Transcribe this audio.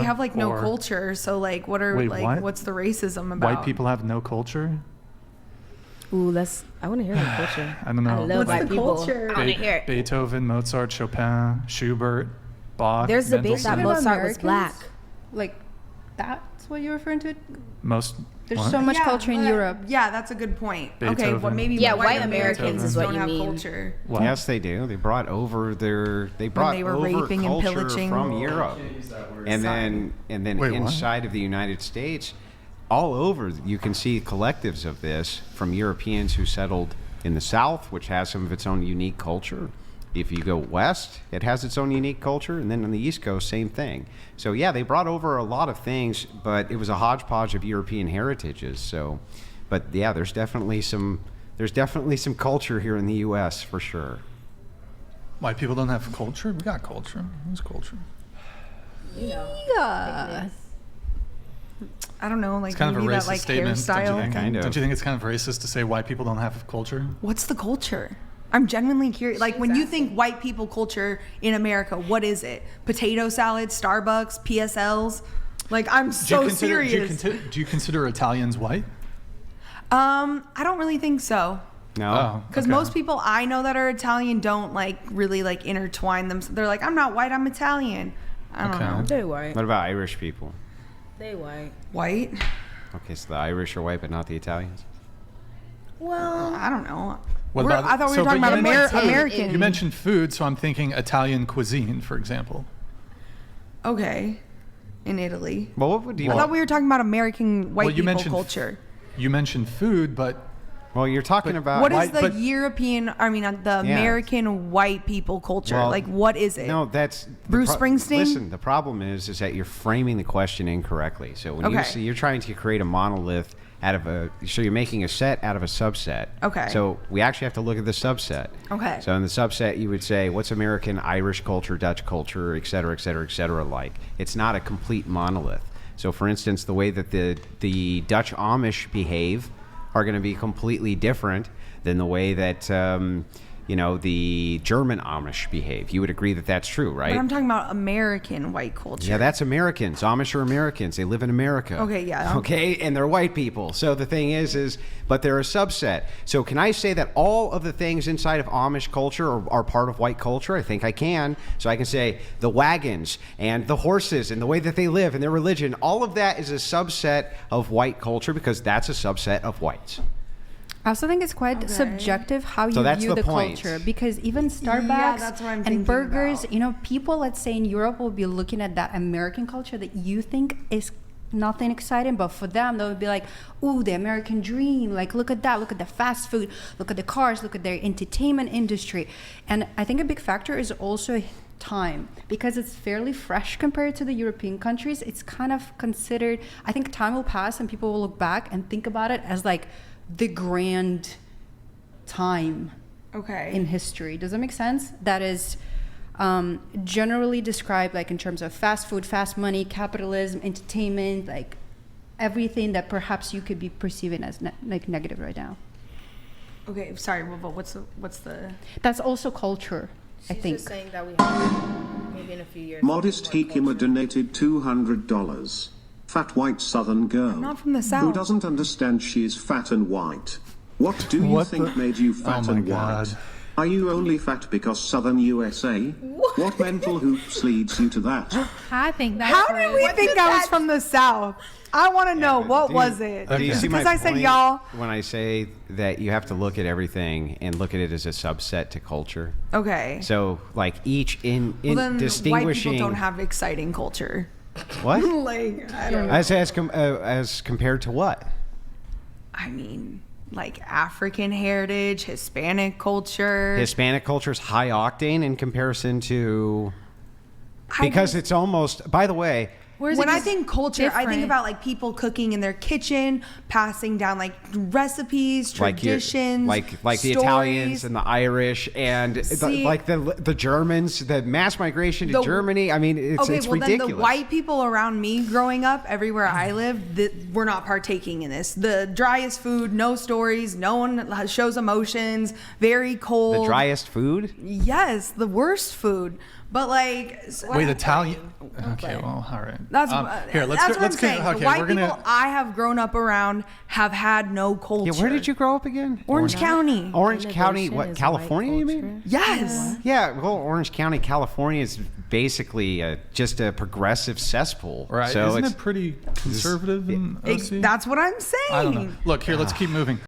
have like no or- culture. So like, Wait, what? what's the racism about? White people have no culture? Ooh, I want to hear the culture. I don't know. I love What's white the people. culture? I want to hear it. Beethoven, Mozart, Chopin, Schubert, Bach. There's debate that Mendelssohn. Mozart was black. Like, that's what you're referring to? Most. There's what? so much culture in Europe. Yeah, that's a good point. Okay, Beethoven. well maybe Yeah, white white Americans is what don't you have mean. culture. What? Yes, they do. They brought over they brought they were over raping and culture pillaging. from Europe, and then Wait, what? inside of the United States, all over you can see collectives of this from Europeans who settled in the South, which has some of its own unique culture. If you go west, it has its own unique culture, and then on the East Coast, same thing. So yeah, they brought over a lot of things, but it was a hodgepodge of European heritages. So, but yeah, there's definitely some culture here in the U.S. for sure. White people don't have culture? We got culture. What's culture? Yeah. I don't know, like It's kind of a maybe racist that like statement. Don't you hairstyle. think? Kind of. Don't you think it's kind of racist to say white people don't have culture? What's the culture? I'm genuinely curious. Like when you think white people culture in America, what is it? Potato salad, Starbucks, PSLs? Like I'm so serious. Do you consider Italians white? I don't really think so. No. Oh, Because okay. most people I know that are Italian don't like really like intertwine them. They're like, I'm not white, I'm Italian. I don't Okay. know. They white. What about Irish people? They white. White? Okay, so the Irish are white, but not the Italians. Well, I don't know. What We're- about- I thought we so, were talking but about you mentioned- American. You mentioned food, so I'm thinking Italian cuisine, for example. Okay. In Italy. Well, what would you? I thought we were talking about American white Well, you people mentioned- culture. You mentioned food, but Well, you're talking But about What is white- the but- European, I mean, the American white people culture? Well, like, what is it? No, that's Bruce Springsteen? Listen, the problem is that you're framing the question incorrectly. So when you Okay. see you're trying to create a monolith out of so you're making a set out of a subset. Okay. So we actually have to look at the subset. Okay. So in the subset, you would say what's American, Irish culture, Dutch culture, et cetera, et cetera, et cetera. Like it's not a complete monolith. So for instance, the way that the Dutch Amish behave are going to be completely different than the way that the German Amish behave. You would agree that that's true, right? But I'm talking about American white culture. Yeah, that's Americans. Amish are Americans. They live in America. Okay, yeah. Okay, and they're white people. So the thing is, but they're a subset. So can I say that all of the things inside of Amish culture are part of white culture? I think I can. So I can say the wagons and the horses and the way that they live and their religion, all of that is a subset of white culture because that's a subset of whites. I also think it's quite subjective how So you that's view the the point. culture, because even Starbucks that's what I'm thinking and burgers, about. people, let's say in Europe, will be looking at that American culture that you think is nothing exciting, but for them, they would be like, ooh, the American dream. Like, look at that. Look at the fast food. Look at the cars. Look at their entertainment industry. And I think a big factor is also time, because it's fairly fresh compared to the European countries. It's kind of considered, I think time will pass and people will look back and think about it as like the grand time Okay. in history. Does that make sense? That is generally described like in terms of fast food, fast money, capitalism, entertainment, like everything that perhaps you could be perceiving as like negative right now. Okay, sorry, but what's the That's also culture, I she's think. just saying that we have maybe in a few years. Modest Hikima donated $200. Fat white southern girl. I'm not from the Who South. doesn't understand she's fat and white. What do you What think the- made you fat Oh my and God. white? Are you only fat because southern USA? What mental hoops leads you to that? I think that's How did we think I was from the South? I want to know what Do was you- it? Do you see Because my I said point y'all. when I say that you have to look at everything and look at it as a subset to culture? Okay. So like each in Well, then white distinguishing people don't have exciting culture. what Like, I don't know. as compared to what? I mean, like African heritage, Hispanic culture. Hispanic culture is high octane in comparison to I because just- it's almost. By the way, when I think culture, I think different? about like people cooking in their kitchen, passing down like recipes, traditions, like the stories. Italians and the Irish and See- like the Germans, the mass migration to The- Germany. I mean, it's well, ridiculous. then the white people around me growing up, everywhere I live, we're not partaking in this. The driest food, no stories, no one shows emotions, very cold. The driest food. Yes, the worst food. But like, Wait, Italian? Don't Okay, play. well, all right. that's here. Let's that's go, what I'm saying. Okay, the white we're gonna. people I have grown up around have had no culture. Yeah, where did you grow up again? Orange County. Orange County, Innovation what, is white California, you mean? culture. Yes. Yeah, well, Orange County, California is basically just a progressive cesspool. Right? So Isn't it's it pretty conservative and That's what I'm saying. I don't know. Look here. Let's keep moving.